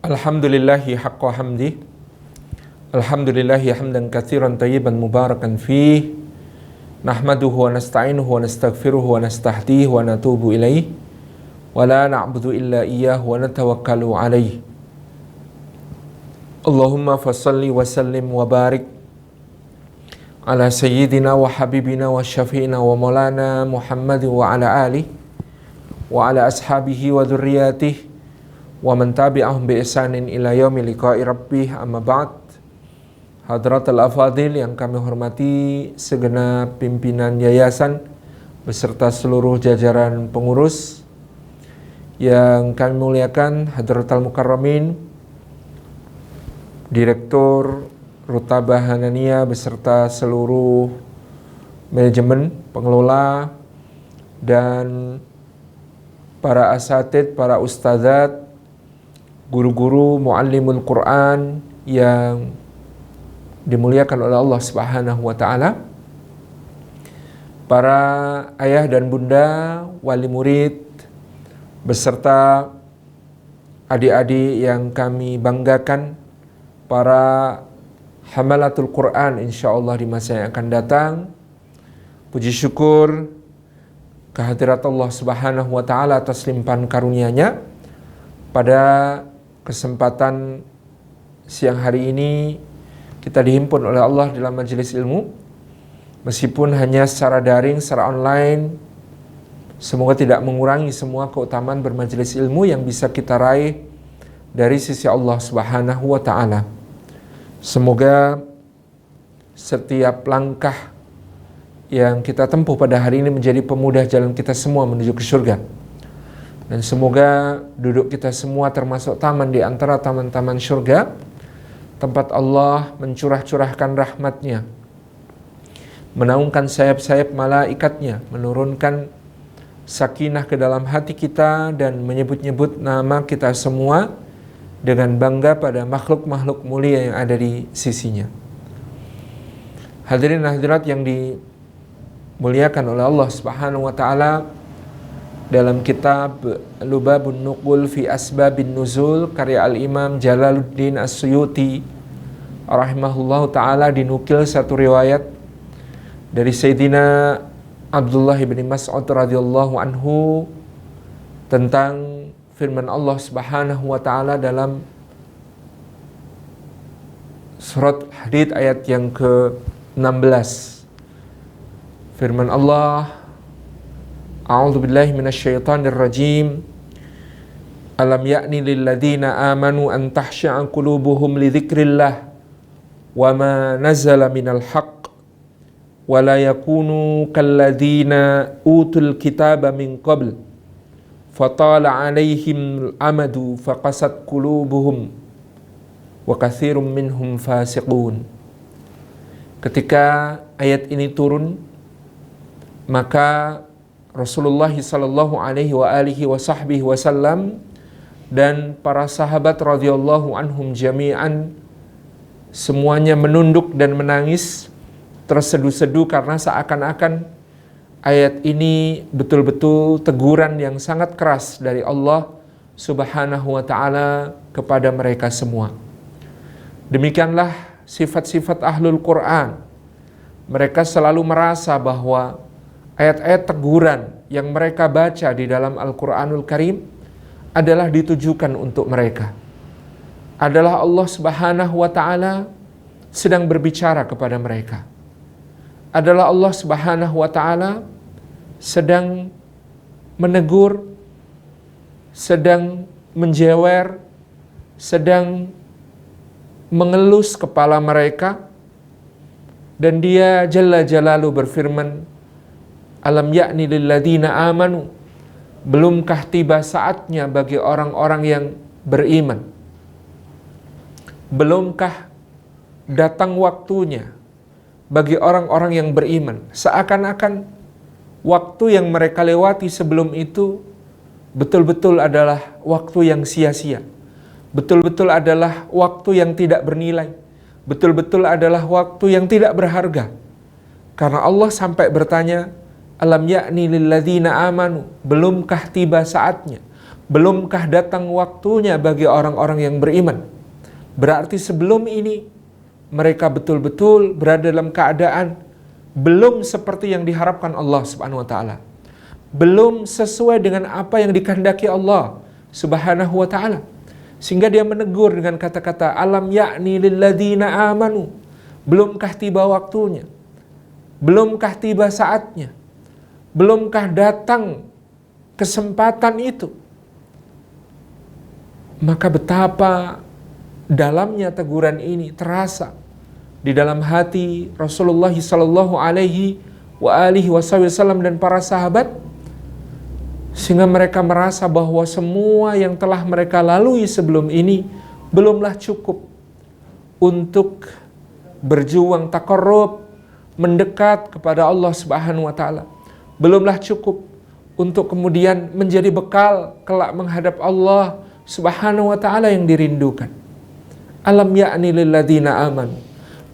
Alhamdulillahi haqqa hamdi. Alhamdulillahi hamdan katsiran tayyiban mubarakan fih. Nahmaduhu wa nasta'inuhu wa nastaghfiruhu wa nastahdihi wa natubu ilaih. Wa la na'budu illa iyyahu wa natawakkalu alaih. Allahumma fassalli wa sallim wa barik ala sayyidina wa habibina wa syafi'ina wa maulana Muhammad wa ala alihi wa ala ashabihi wa dhurriyyatihi wa man tabi'ahum bi ihsanin ila yaumi liqa'i rabbih, amma ba'd. Hadratul afadil yang kami hormati segenap pimpinan yayasan beserta seluruh jajaran pengurus, yang kami muliakan Hadratul Mukarramin Direktur Rutabah Hananiyah beserta seluruh manajemen, pengelola, dan para asatid, para ustadzat, guru-guru, muallimul Quran yang dimuliakan oleh Allah Subhanahu wa taala, para ayah dan bunda, wali murid, beserta adik-adik yang kami banggakan, para hamalatul Quran insyaallah di masa yang akan datang. Puji syukur kehadirat Allah Subhanahu wa taala atas limpahan karunia-Nya. Pada kesempatan siang hari ini kita dihimpun oleh Allah dalam majelis ilmu, meskipun hanya secara daring, secara online. Semoga tidak mengurangi semua keutamaan bermajelis ilmu yang bisa kita raih dari sisi Allah Subhanahu wa taala. Semoga setiap langkah yang kita tempuh pada hari ini menjadi pemudah jalan kita semua menuju ke surga. Dan semoga duduk kita semua termasuk taman di antara taman-taman surga, tempat Allah mencurah-curahkan rahmat-Nya, menaungkan sayap-sayap malaikatnya, menurunkan sakinah ke dalam hati kita, dan menyebut-nyebut nama kita semua dengan bangga pada makhluk-makhluk mulia yang ada di sisinya. Hadirin hadirat yang dimuliakan oleh Allah Subhanahu wa taala, dalam kitab Lubabun Nuqul fi Asbabin Nuzul karya Al-Imam Jalaluddin As-Suyuti rahimahullahu taala dinukil satu riwayat dari Sayyidina Abdullah bin Mas'ud radhiyallahu anhu tentang firman Allah Subhanahu wa taala dalam surat Hadid ayat yang ke-16. Firman Allah, A'udzu billahi minasyaitonir rajim. Alam ya'ni lil ladzina amanu an tahsha'a qulubuhum li dzikrillah wa ma nazala minal haqq wa la yakunu kal ladzina utul kitaba min qabl fatala 'alaihim al-amadu faqasat qulubuhum wa katsirum minhum fasiqun. Ketika ayat ini turun, maka Rasulullah sallallahu alaihi wa alihi wa sahbihi wasallam dan para sahabat radhiyallahu anhum jami'an semuanya menunduk dan menangis tersedu-sedu, karena seakan-akan ayat ini betul-betul teguran yang sangat keras dari Allah Subhanahu wa taala kepada mereka semua. Demikianlah sifat-sifat ahlul Quran. Mereka selalu merasa bahwa ayat-ayat teguran yang mereka baca di dalam Al-Quranul Karim adalah ditujukan untuk mereka. Adalah Allah Subhanahu wa ta'ala sedang berbicara kepada mereka. Adalah Allah Subhanahu wa ta'ala sedang menegur, sedang menjewer, sedang mengelus kepala mereka. Dan Dia Jalla Jalalu berfirman, Alam ya'ni lil ladzina amanu, belumkah tiba saatnya bagi orang-orang yang beriman? Belumkah datang waktunya bagi orang-orang yang beriman? Seakan-akan waktu yang mereka lewati sebelum itu betul-betul adalah waktu yang sia-sia, betul-betul adalah waktu yang tidak bernilai, betul-betul adalah waktu yang tidak berharga. Karena Allah sampai bertanya, Alam ya'ni lil ladzina amanu, belumkah tiba saatnya Belumkah datang waktunya bagi orang-orang yang beriman? Berarti sebelum ini mereka betul-betul berada dalam keadaan belum seperti yang diharapkan Allah Subhanahu wa taala. Belum sesuai dengan apa yang dikehendaki Allah Subhanahu wa taala. Sehingga dia menegur dengan kata-kata alam ya'ni lilladzina amanu. Belumkah tiba waktunya? Belumkah tiba saatnya? Belumkah datang kesempatan itu? Maka betapa dalamnya teguran ini terasa di dalam hati Rasulullah sallallahu alaihi wasallam dan para sahabat, sehingga mereka merasa bahwa semua yang telah mereka lalui sebelum ini belumlah cukup untuk berjuang taqarrub, mendekat kepada Allah Subhanahu wa taala. Belumlah cukup untuk kemudian menjadi bekal kelak menghadap Allah Subhanahu wa taala yang dirindukan. Alam ya'ni lilladzina amanu.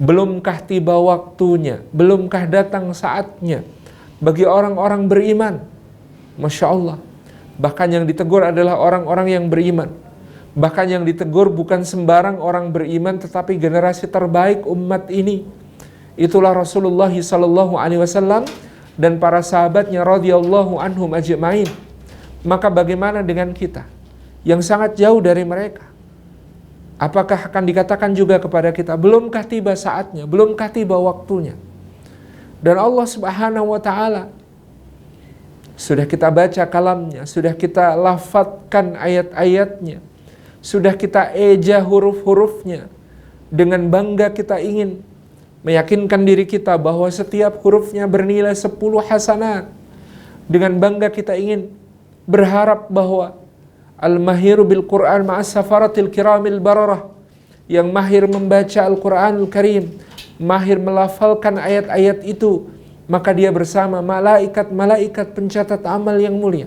Belumkah tiba waktunya, belumkah datang saatnya bagi orang-orang beriman? Masya Allah. Bahkan yang ditegur adalah orang-orang yang beriman. Bahkan yang ditegur bukan sembarang orang beriman, tetapi generasi terbaik umat ini. Itulah Rasulullah sallallahu alaihi wasallam dan para sahabatnya radhiyallahu anhum ajma'in. Maka bagaimana dengan kita yang sangat jauh dari mereka? Apakah akan dikatakan juga kepada kita, belumkah tiba saatnya, belumkah tiba waktunya? Dan Allah Subhanahu wa taala, sudah kita baca kalamnya, sudah kita lafadzkan ayat-ayatnya, sudah kita eja huruf-hurufnya. Dengan bangga kita ingin meyakinkan diri kita bahwa setiap hurufnya bernilai 10 hasanat. Dengan bangga kita ingin berharap bahwa al-mahiru bil Qur'an ma'as safaratil kiramil bararah, yang mahir membaca Al-Qur'anul Karim, mahir melafalkan ayat-ayat itu, maka dia bersama malaikat-malaikat pencatat amal yang mulia.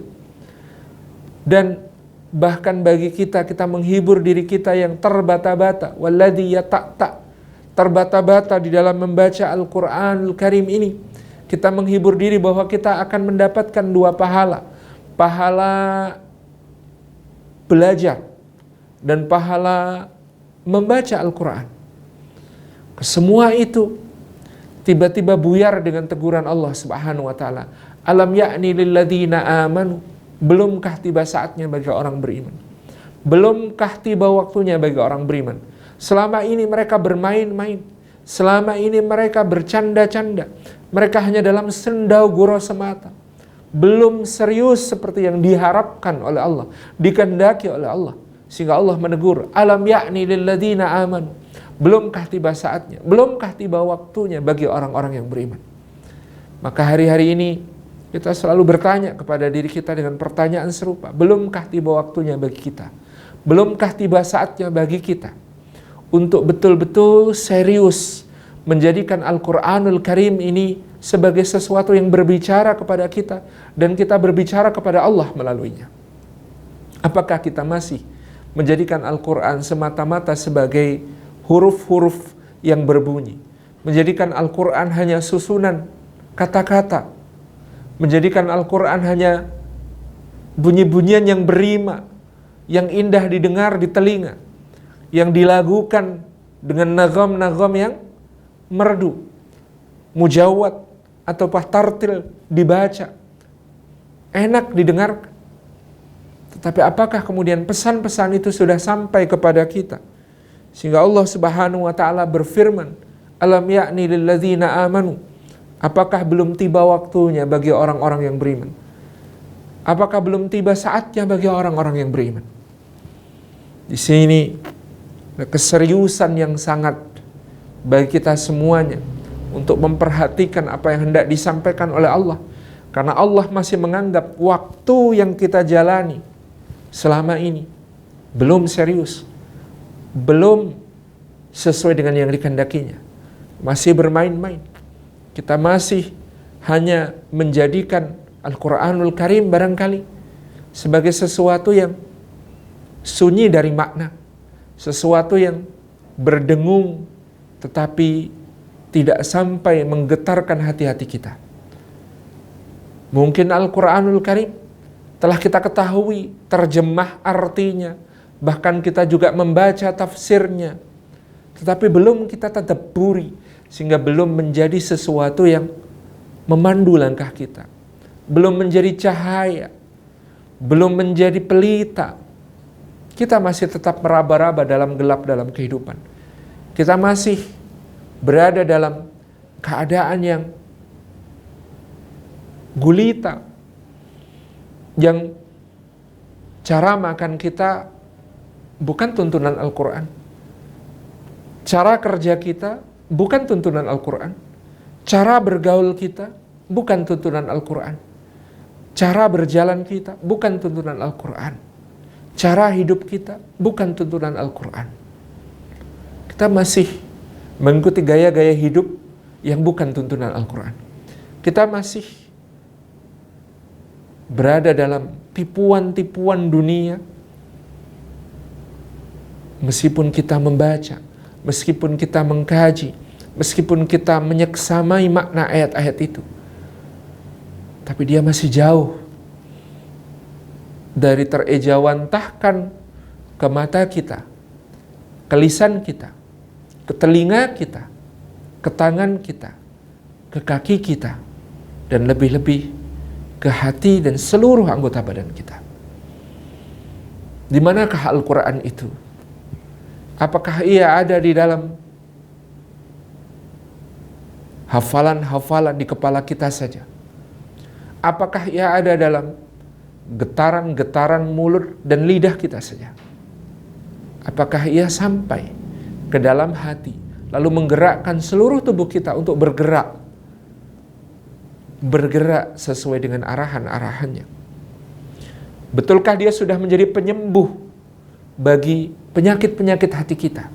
Dan bahkan bagi kita menghibur diri kita yang terbata-bata, walladzi yata'ta, terbata-bata di dalam membaca Al-Qur'anul Karim ini, kita menghibur diri bahwa kita akan mendapatkan 2 pahala. Pahala belajar dan pahala membaca Al-Quran. Semua itu tiba-tiba buyar dengan teguran Allah Subhanahu wa taala. Alam ya'ni lilladzina amanu. Belumkah tiba saatnya bagi orang beriman? Belumkah tiba waktunya bagi orang beriman? Selama ini mereka bermain-main, selama ini mereka bercanda-canda, mereka hanya dalam sendau gurau semata. Belum serius seperti yang diharapkan oleh Allah, dikehendaki oleh Allah. Sehingga Allah menegur, alam ya'ni lilladzina amanu. Belumkah tiba saatnya, belumkah tiba waktunya bagi orang-orang yang beriman? Maka hari-hari ini kita selalu bertanya kepada diri kita dengan pertanyaan serupa. Belumkah tiba waktunya bagi kita? Belumkah tiba saatnya bagi kita untuk betul-betul serius menjadikan Al-Quranul Karim ini sebagai sesuatu yang berbicara kepada kita dan kita berbicara kepada Allah melaluinya? Apakah kita masih menjadikan Al-Quran semata-mata sebagai huruf-huruf yang berbunyi, menjadikan Al-Quran hanya susunan kata-kata, menjadikan Al-Quran hanya bunyi-bunyian yang berima, yang indah didengar di telinga, yang dilagukan dengan nagam-nagam yang merdu, mujawad atau tartil dibaca, enak didengarkan. Tetapi apakah kemudian pesan-pesan itu sudah sampai kepada kita? Sehingga Allah Subhanahu wa taala berfirman, alam ya'ni lilladzina amanu. Apakah belum tiba waktunya bagi orang-orang yang beriman? Apakah belum tiba saatnya bagi orang-orang yang beriman? Di sini keseriusan yang sangat bagi kita semuanya untuk memperhatikan apa yang hendak disampaikan oleh Allah. Karena Allah masih menganggap waktu yang kita jalani selama ini belum serius, belum sesuai dengan yang dikehendakinya. Masih bermain-main. Kita masih hanya menjadikan Al-Quranul Karim barangkali sebagai sesuatu yang sunyi dari makna, sesuatu yang berdengung tetapi tidak sampai menggetarkan hati-hati kita. Mungkin Al-Quranul Karim telah kita ketahui terjemah artinya, bahkan kita juga membaca tafsirnya, tetapi belum kita tadabburi, sehingga belum menjadi sesuatu yang memandu langkah kita, belum menjadi cahaya, belum menjadi pelita. Kita masih tetap meraba-raba dalam gelap dalam kehidupan. Kita masih berada dalam keadaan yang gulita, yang cara makan kita bukan tuntunan Al-Quran, cara kerja kita bukan tuntunan Al-Quran, cara bergaul kita bukan tuntunan Al-Quran, cara berjalan kita bukan tuntunan Al-Quran, cara hidup kita bukan tuntunan Al-Quran. Kita masih mengikuti gaya-gaya hidup yang bukan tuntunan Al-Quran. Kita masih berada dalam tipuan-tipuan dunia. Meskipun kita membaca, meskipun kita mengkaji, meskipun kita menyeksamai makna ayat-ayat itu, tapi dia masih jauh dari terejawantahkan ke mata kita, ke lisan kita, ke telinga kita, ke tangan kita, ke kaki kita, dan lebih-lebih ke hati dan seluruh anggota badan kita. Di manakah Al-Quran itu? Apakah ia ada di dalam hafalan-hafalan di kepala kita saja? Apakah ia ada dalam getaran-getaran mulut dan lidah kita saja? Apakah ia sampai ke dalam hati, lalu menggerakkan seluruh tubuh kita untuk bergerak sesuai dengan arahan-arahannya? Betulkah dia sudah menjadi penyembuh bagi penyakit-penyakit hati kita?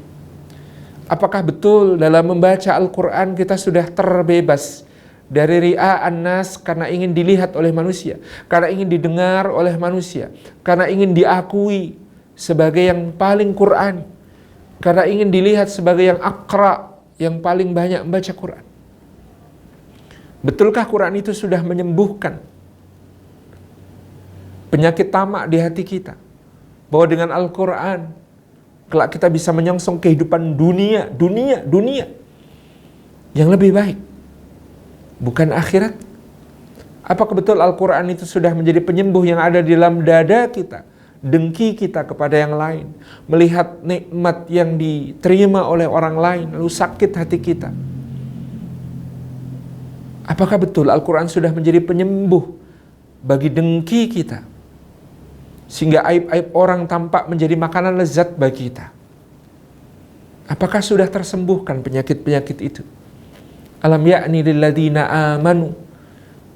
Apakah betul dalam membaca Al-Quran kita sudah terbebas dari ria'an nas, karena ingin dilihat oleh manusia, karena ingin didengar oleh manusia, karena ingin diakui sebagai yang paling Quran, karena ingin dilihat sebagai yang akra, yang paling banyak membaca Quran? Betulkah Quran itu sudah menyembuhkan penyakit tamak di hati kita, bahwa dengan Al-Quran kelak kita bisa menyongsong kehidupan dunia yang lebih baik, bukan akhirat? Apakah betul Al-Quran itu sudah menjadi penyembuh yang ada di dalam dada kita, dengki kita kepada yang lain, melihat nikmat yang diterima oleh orang lain lalu sakit hati kita? Apakah betul Al-Quran sudah menjadi penyembuh bagi dengki kita, sehingga aib-aib orang tampak menjadi makanan lezat bagi kita? Apakah sudah tersembuhkan penyakit-penyakit itu? Alam ya'ni lilladzina amanu,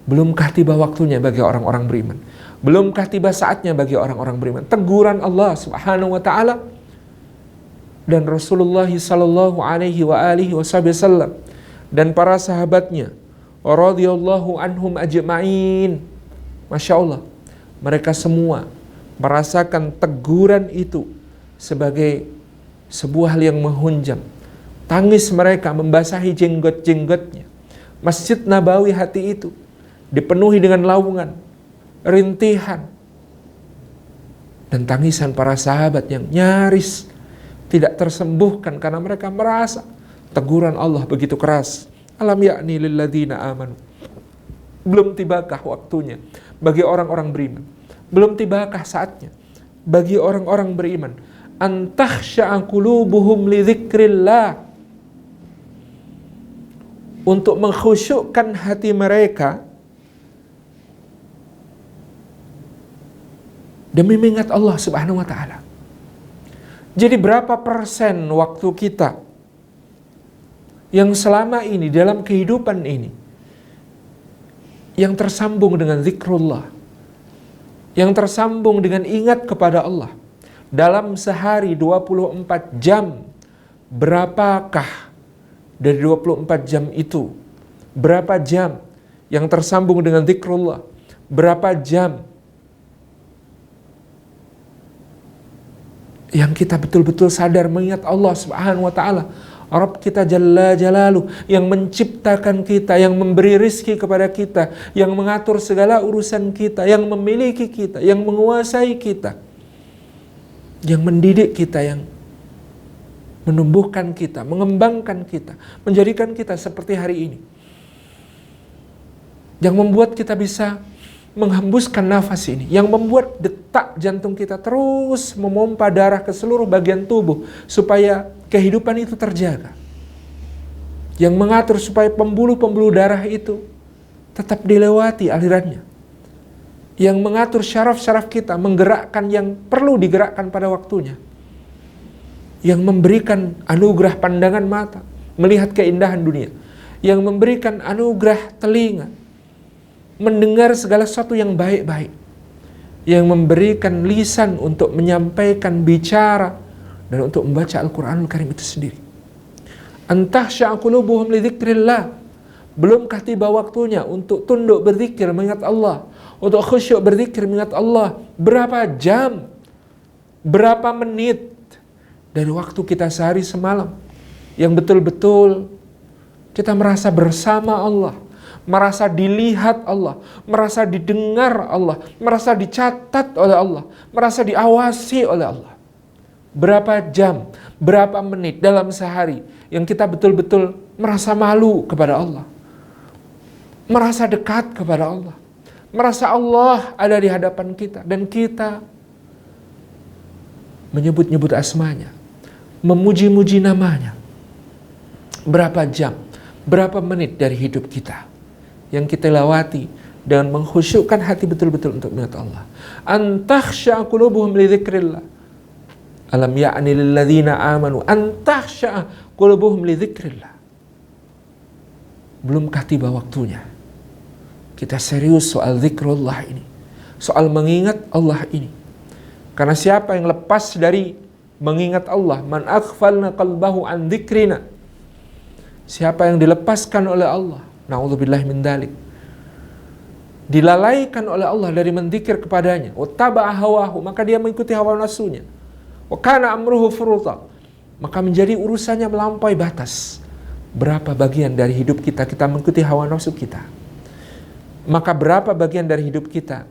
belumkah tiba waktunya bagi orang-orang beriman? Belumkah tiba saatnya bagi orang-orang beriman? Teguran Allah Subhanahu wa taala dan Rasulullah sallallahu alaihi wa alihi wasallam dan para sahabatnya radhiyallahu anhum ajma'in. Masya Allah, mereka semua merasakan teguran itu sebagai sebuah hal yang menghunjam. Tangis mereka membasahi jenggot-jenggotnya. Masjid Nabawi hati itu dipenuhi dengan laungan, rintihan, dan tangisan para sahabat yang nyaris tidak tersembuhkan karena mereka merasa teguran Allah begitu keras. Alam ya'ni lilladzina amanu, belum tibakah waktunya bagi orang-orang beriman? Belum tibakah saatnya bagi orang-orang beriman an takhsha'a qulubuhum li dzikrillah, untuk mengkhusyukkan hati mereka demi mengingat Allah Subhanahu wa taala? Jadi berapa persen waktu kita yang selama ini dalam kehidupan ini yang tersambung dengan zikrullah, yang tersambung dengan ingat kepada Allah? Dalam sehari 24 jam, berapakah dari 24 jam itu, berapa jam yang tersambung dengan zikrullah? Berapa jam yang kita betul-betul sadar mengingat Allah Subhanahu wa taala? Rabb kita Jalla Jalaluh, yang menciptakan kita, yang memberi rizki kepada kita, yang mengatur segala urusan kita, yang memiliki kita, yang menguasai kita, yang mendidik kita, yang menumbuhkan kita, mengembangkan kita, menjadikan kita seperti hari ini, yang membuat kita bisa menghembuskan nafas ini, yang membuat detak jantung kita terus memompa darah ke seluruh bagian tubuh supaya kehidupan itu terjaga, yang mengatur supaya pembuluh-pembuluh darah itu tetap dilewati alirannya, yang mengatur syaraf-syaraf kita, menggerakkan yang perlu digerakkan pada waktunya, yang memberikan anugerah pandangan mata melihat keindahan dunia, yang memberikan anugerah telinga mendengar segala sesuatu yang baik-baik, yang memberikan lisan untuk menyampaikan bicara dan untuk membaca Al-Quranul Karim itu sendiri. Antah sya'qulubuhum li dzikrillah, belumkah tiba waktunya untuk tunduk berzikir mengingat Allah, untuk khusyuk berzikir mengingat Allah? Berapa jam, berapa menit dari waktu kita sehari semalam yang betul-betul kita merasa bersama Allah, merasa dilihat Allah, merasa didengar Allah, merasa dicatat oleh Allah, merasa diawasi oleh Allah? Berapa jam, berapa menit dalam sehari yang kita betul-betul merasa malu kepada Allah, merasa dekat kepada Allah, merasa Allah ada di hadapan kita dan kita menyebut-nyebut asmanya, memuji-muji namanya? Berapa jam, berapa menit dari hidup kita yang kita lewati dan mengkhusyukkan hati betul-betul untuk mengingat Allah? Antakhsha qulubuhum li dzikrillah. Alam ya'ni lil ladzina amanu antakhsha qulubuhum li dzikrillah. Belumkah tiba waktunya kita serius soal zikrullah ini, soal mengingat Allah ini? Karena siapa yang lepas dari mengingat Allah, man aghfalna qalbahu an dzikrina, siapa yang dilepaskan oleh Allah, na'udzubillahi min dzalik, dilalaikan oleh Allah dari menzikir kepadanya, wattaba'a hawahu, maka dia mengikuti hawa nafsunya, wa kana amruhu furuta, maka menjadi urusannya melampaui batas. Berapa bagian dari hidup kita mengikuti hawa nafsu kita? Maka berapa bagian dari hidup kita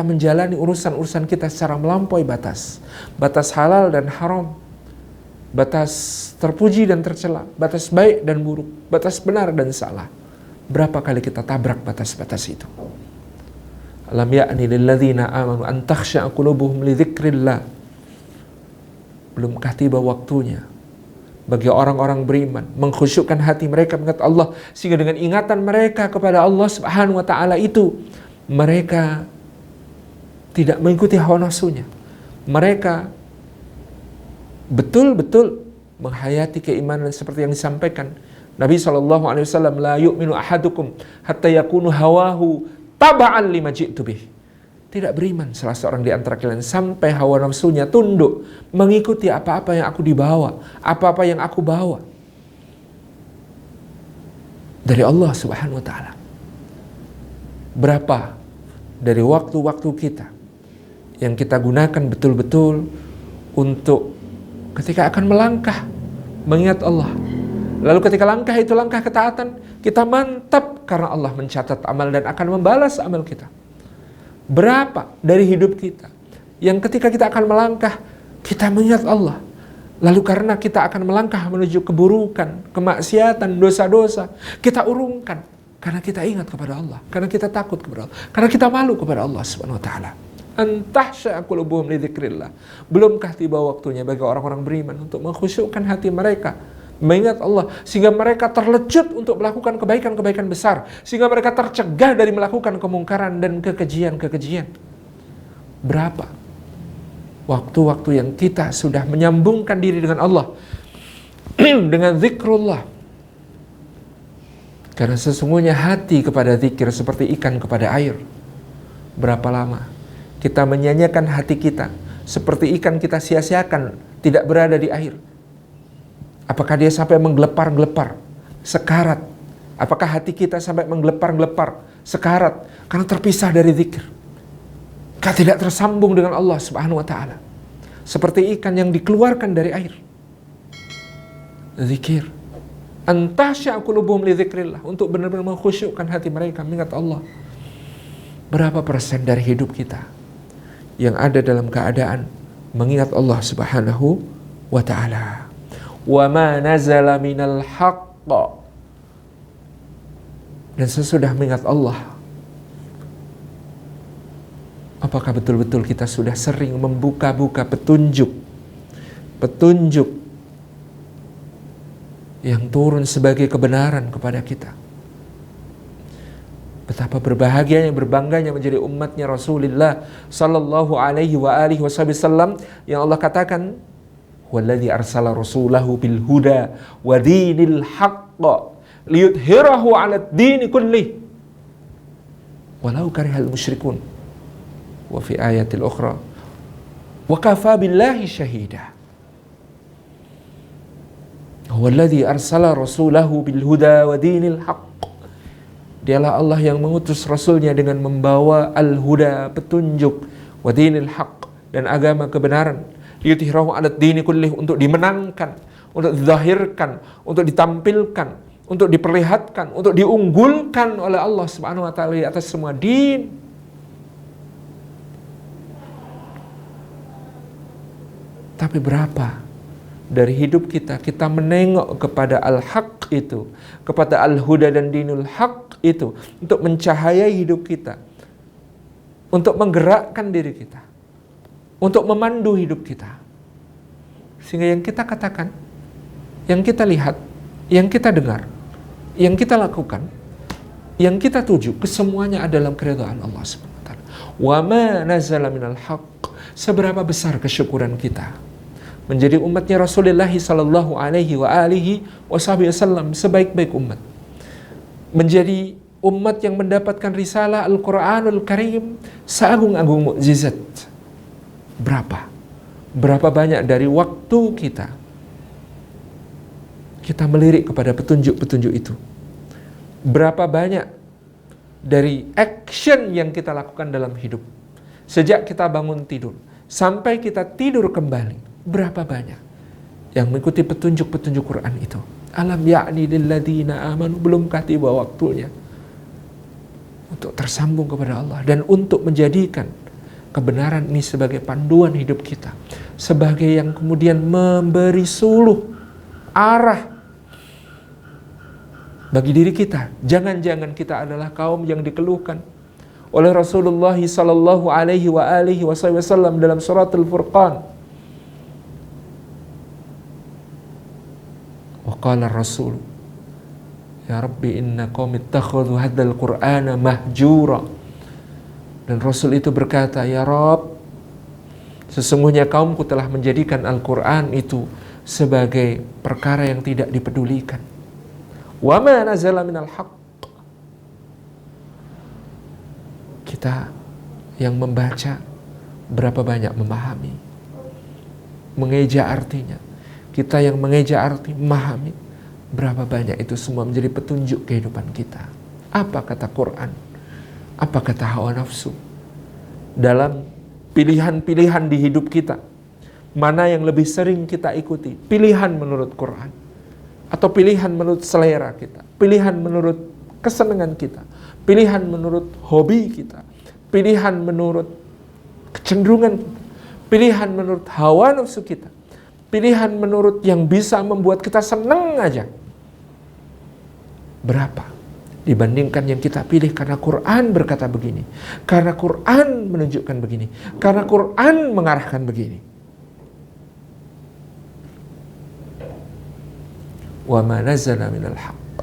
menjalani urusan-urusan kita secara melampaui batas, batas halal dan haram, batas terpuji dan tercela, batas baik dan buruk, batas benar dan salah. Berapa kali kita tabrak batas-batas itu? Alam ya'ni lil ladzina amanu an takhsha'a qulubuhum li dzikrillah. Belumkah tiba waktunya bagi orang-orang beriman mengkhusyukkan hati mereka mengingat Allah, sehingga dengan ingatan mereka kepada Allah Subhanahu wa taala itu mereka tidak mengikuti hawa nafsunya. Mereka betul-betul menghayati keimanan seperti yang disampaikan Nabi SAW, la yu'minu ahadukum hatta yakunu hawahu taba'an lima ji'tu bih. Tidak beriman salah seorang di antara kalian sampai hawa nafsunya tunduk mengikuti apa-apa yang aku dibawa, apa-apa yang aku bawa dari Allah Subhanahu wa taala. Berapa dari waktu-waktu kita yang kita gunakan betul-betul untuk ketika akan melangkah mengingat Allah, lalu ketika langkah itu langkah ketaatan, kita mantap karena Allah mencatat amal dan akan membalas amal kita. Berapa dari hidup kita yang ketika kita akan melangkah kita mengingat Allah, lalu karena kita akan melangkah menuju keburukan, kemaksiatan, dosa-dosa, kita urungkan karena kita ingat kepada Allah, karena kita takut kepada Allah, karena kita malu kepada Allah Subhanahu wa taala. Antahsya qulubuhum li dzikrillah. Belumkah tiba waktunya bagi orang-orang beriman untuk mengkhusyukkan hati mereka mengingat Allah, sehingga mereka terlecut untuk melakukan kebaikan-kebaikan besar, sehingga mereka tercegah dari melakukan kemungkaran dan kekejian-kekejian. Berapa waktu-waktu yang kita sudah menyambungkan diri dengan Allah dengan zikrullah? Karena sesungguhnya hati kepada zikir seperti ikan kepada air. Berapa lama kita menyanyiakan hati kita seperti ikan kita sia-siakan tidak berada di air? Apakah dia sampai menggelepar-gelepar, sekarat? Apakah hati kita sampai menggelepar-gelepar, sekarat karena terpisah dari zikir? Karena tidak tersambung dengan Allah Subhanahu wa taala. Seperti ikan yang dikeluarkan dari air. zikir. Antasya qulubuhum li dzikrillah, untuk benar-benar mengkhusyukkan hati mereka mengingat Allah. Berapa persen dari hidup kita yang ada dalam keadaan mengingat Allah Subhanahu wa ta'ala? Wa ma nazala minal haqq, dan sesudah mengingat Allah, apakah betul-betul kita sudah sering membuka-buka petunjuk yang turun sebagai kebenaran kepada kita? Betapa berbahagianya, berbangganya menjadi umatnya Rasulullah sallallahu alaihi wa alihi wasallam, yang Allah katakan, "Walladzi arsala rasulahu bil huda wa dinil haqq liyudhhirahu 'alad dini kullih walau karihal musyrikun." Wa fi ayatil ukhra, "Wa kafa billahi syahida." Walladzi arsala rasulahu bil huda wa dinil haqq. Dialah Allah yang mengutus Rasulnya dengan membawa al-huda, petunjuk, wa dinil haqq, dan agama kebenaran, liyudhhirahu 'alad dini kullih, untuk dimenangkan, untuk dizahirkan, untuk ditampilkan, untuk diperlihatkan, untuk diunggulkan oleh Allah Subhanahu wa taala di atas semua din. Tapi berapa dari hidup kita menengok kepada al-haq itu, kepada al-huda dan dinul haq itu, untuk mencahayai hidup kita, untuk menggerakkan diri kita, untuk memandu hidup kita, sehingga yang kita katakan, yang kita lihat, yang kita dengar, yang kita lakukan, yang kita tuju, kesemuanya adalah keridhaan Allah Subhanahu wa taala. Wa ma nazala minal haqq. Seberapa besar kesyukuran kita menjadi umatnya Rasulullah sallallahu alaihi wa alihi wasallam, sebaik-baik umat, menjadi umat yang mendapatkan risalah Al-Quranul Karim, seagung-agung mukjizat. Berapa banyak dari waktu kita melirik kepada petunjuk-petunjuk itu. Berapa banyak dari action yang kita lakukan dalam hidup, sejak kita bangun tidur sampai kita tidur kembali. Berapa banyak yang mengikuti petunjuk-petunjuk Quran itu? Alam ya'ni lilladzina amanu, belumkah tiba waktunya untuk tersambung kepada Allah dan untuk menjadikan kebenaran ini sebagai panduan hidup kita, sebagai yang kemudian memberi suluh arah bagi diri kita. Jangan-jangan kita adalah kaum yang dikeluhkan oleh Rasulullah sallallahu alaihi wa alihi wasallam dalam surat Al-Furqan. Wa qala ar-rasul, ya Rabbi inna qaumi ittakhadhu hadzal qur'ana mahjura. Dan Rasul itu berkata, ya Rabb, sesungguhnya kaumku telah menjadikan Al-Quran itu sebagai perkara yang tidak dipedulikan. Wa ma nazala minal haqq. Kita yang membaca berapa banyak memahami, mengeja artinya. Kita yang mengeja arti, memahami, berapa banyak itu semua menjadi petunjuk kehidupan kita. Apa kata Quran? Apa kata hawa nafsu? Dalam pilihan-pilihan di hidup kita, mana yang lebih sering kita ikuti? Pilihan menurut Quran, atau pilihan menurut selera kita, pilihan menurut kesenangan kita, pilihan menurut hobi kita, pilihan menurut kecenderungan kita, pilihan menurut hawa nafsu kita, pilihan menurut yang bisa membuat kita senang aja. Berapa dibandingkan yang kita pilih karena Quran berkata begini, karena Quran menunjukkan begini, karena Quran mengarahkan begini. Wa ma nazala minal haqq.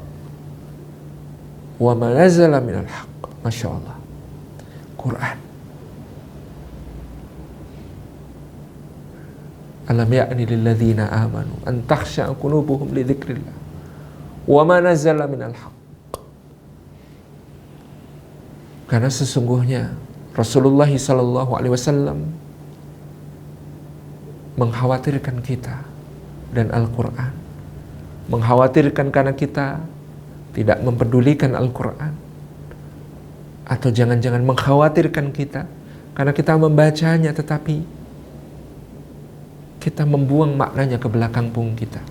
Wa ma nazala minal haqq. Masya Allah. Quran. Alam ya'ni lilladzina amanu an takhsha'a qulubuhum li dzikrillah wa ma nazala minal haqq. Karena sesungguhnya Rasulullah sallallahu alaihi wasallam mengkhawatirkan kita dan Al-Quran, mengkhawatirkan karena kita tidak mempedulikan Al-Quran, atau jangan-jangan mengkhawatirkan kita karena kita membacanya tetapi kita membuang maknanya ke belakang punggung kita.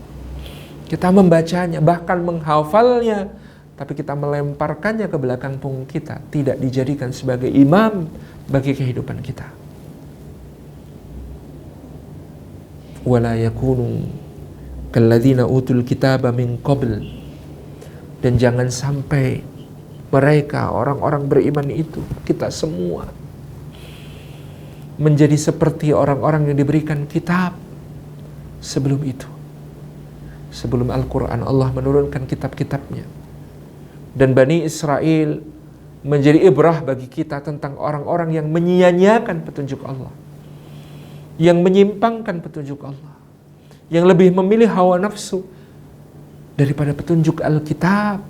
kita membacanya, bahkan menghafalnya, tapi kita melemparkannya ke belakang punggung kita, tidak dijadikan sebagai imam bagi kehidupan kita. Wala yakunu kalladzina utul kitaba min qabl, dan jangan sampai mereka, orang-orang beriman itu, kita semua, menjadi seperti orang-orang yang diberikan kitab sebelum itu. Sebelum Al-Quran, Allah menurunkan kitab-kitabnya. Dan Bani Israel menjadi ibrah bagi kita tentang orang-orang yang menyia-nyiakan petunjuk Allah, yang menyimpangkan petunjuk Allah, yang lebih memilih hawa nafsu daripada petunjuk Alkitab,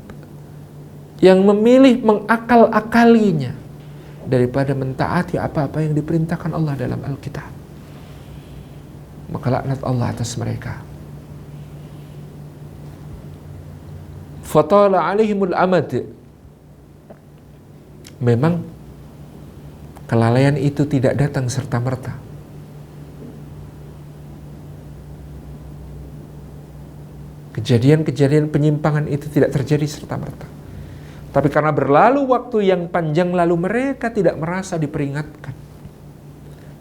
yang memilih mengakal-akalinya daripada mentaati apa-apa yang diperintahkan Allah dalam Alkitab. Maka laknat Allah atas mereka. Fatala alaihimul amad. Memang kelalaian itu tidak datang serta-merta. Kejadian-kejadian penyimpangan itu tidak terjadi serta-merta. Tapi karena berlalu waktu yang panjang lalu mereka tidak merasa diperingatkan.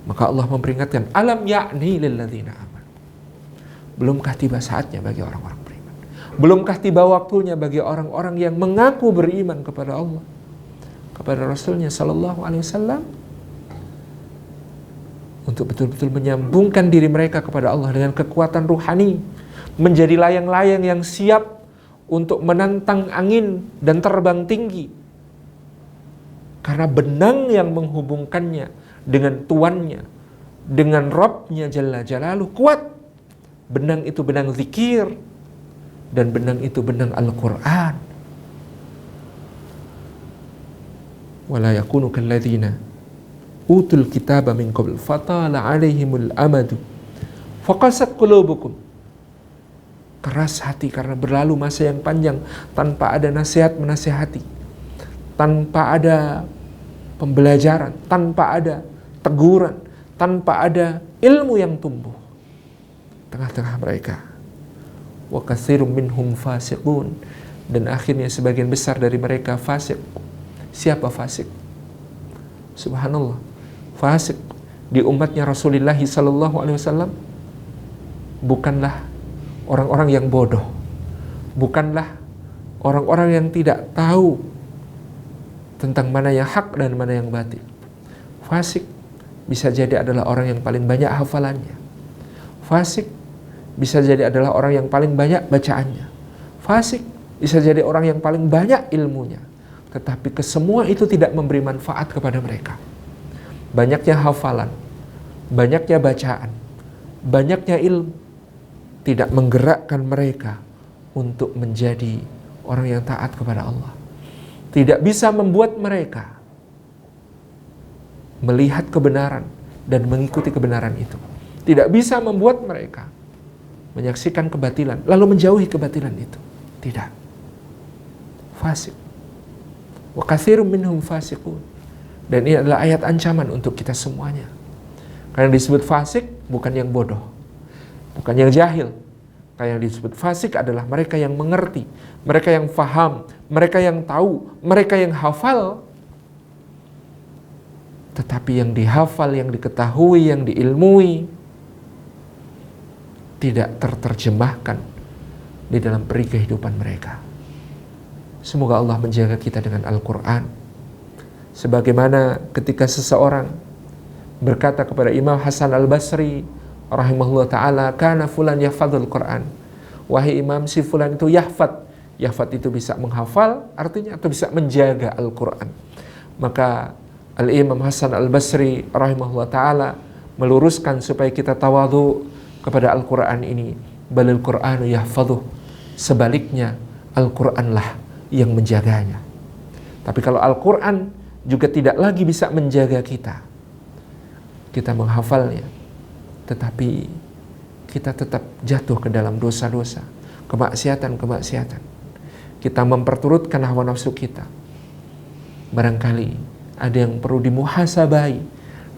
Maka Allah memperingatkan, alam ya'ni lilladzina amanu. Belumkah tiba saatnya bagi orang-orang beriman? Belumkah tiba waktunya bagi orang-orang yang mengaku beriman kepada Allah, kepada Rasulnya sallallahu alaihi wasallam, untuk betul-betul menyambungkan diri mereka kepada Allah dengan kekuatan ruhani, menjadi layang-layang yang siap untuk menantang angin dan terbang tinggi. Karena benang yang menghubungkannya dengan tuannya, dengan Rabbnya Jalla Jalaluh kuat. Benang itu benang zikir, dan benang itu benang Al-Quran. Wala yakunu kalladzina utul kitaba min qabl fatala alaihimul amadu faqasat qulubukum. Keras hati karena berlalu masa yang panjang tanpa ada nasihat menasihati, tanpa ada pembelajaran, tanpa ada teguran, tanpa ada ilmu yang tumbuh tengah-tengah mereka. Wa katsirum minhum fasiqun, dan akhirnya sebagian besar dari mereka fasik. Siapa fasik? Subhanallah, fasik di umatnya Rasulullah sallallahu alaihi wasallam bukanlah orang-orang yang bodoh, bukanlah orang-orang yang tidak tahu tentang mana yang hak dan mana yang batil. Fasik bisa jadi adalah orang yang paling banyak hafalannya. Fasik bisa jadi adalah orang yang paling banyak bacaannya. Fasik bisa jadi orang yang paling banyak ilmunya. Tetapi kesemua itu tidak memberi manfaat kepada mereka. Banyaknya hafalan, banyaknya bacaan, banyaknya ilmu tidak menggerakkan mereka untuk menjadi orang yang taat kepada Allah. Tidak bisa membuat mereka melihat kebenaran dan mengikuti kebenaran itu. Tidak bisa membuat mereka menyaksikan kebatilan lalu menjauhi kebatilan itu. Tidak. Fasik. Wa katsirum minhum fasiqun. Dan ini adalah ayat ancaman untuk kita semuanya. Karena disebut fasik bukan yang bodoh, bukan yang jahil. Yang disebut fasik adalah mereka yang mengerti, mereka yang faham, mereka yang tahu, mereka yang hafal. Tetapi yang dihafal, yang diketahui, yang diilmui tidak terterjemahkan di dalam peri kehidupan mereka. Semoga Allah menjaga kita dengan Al-Quran. Sebagaimana ketika seseorang berkata kepada Imam Hasan Al-Basri rahimahullah ta'ala, kana fulan yahfadzul Quran. Wahai Imam, si fulan itu yahfad. Yahfad itu bisa menghafal, artinya atau bisa menjaga Al-Quran. Maka Al-Imam Hasan Al-Basri rahimahullah ta'ala meluruskan supaya kita tawadhu kepada Al-Quran ini. Balil Qur'anu yahfadhuh. Sebaliknya, Al-Quran lah yang menjaganya. Tapi kalau Al-Quran juga tidak lagi bisa menjaga kita, kita menghafalnya, tetapi kita tetap jatuh ke dalam dosa-dosa, kemaksiatan-kemaksiatan. Kita memperturutkan hawa nafsu kita. Barangkali ada yang perlu dimuhasabai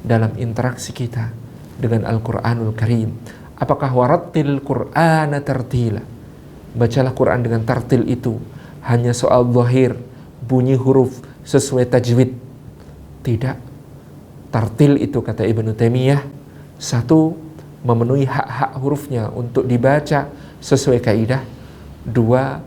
dalam interaksi kita dengan Al-Quranul Karim. Apakah warattil Qur'ana tartila? bacalah Quran dengan tartil itu hanya soal zahir, bunyi huruf sesuai tajwid. Tidak. Tartil itu, kata Ibnu Taimiyah, satu, memenuhi hak-hak hurufnya untuk dibaca sesuai kaidah. Dua,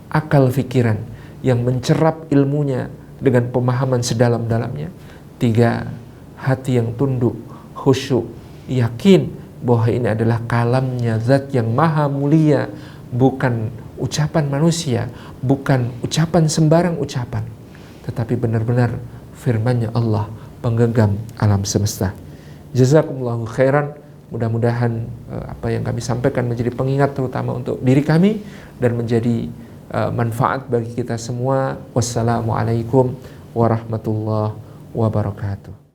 akal fikiran yang mencerap ilmunya dengan pemahaman sedalam-dalamnya. Tiga, hati yang tunduk, khusyuk, yakin bahwa ini adalah kalamnya zat yang maha mulia, bukan ucapan manusia, bukan ucapan sembarang ucapan, tetapi benar-benar firman-Nya Allah, penggenggam alam semesta. Jazakumullahu khairan. Mudah-mudahan apa yang kami sampaikan menjadi pengingat terutama untuk diri kami dan menjadi manfaat bagi kita semua. Wassalamualaikum warahmatullahi wabarakatuh.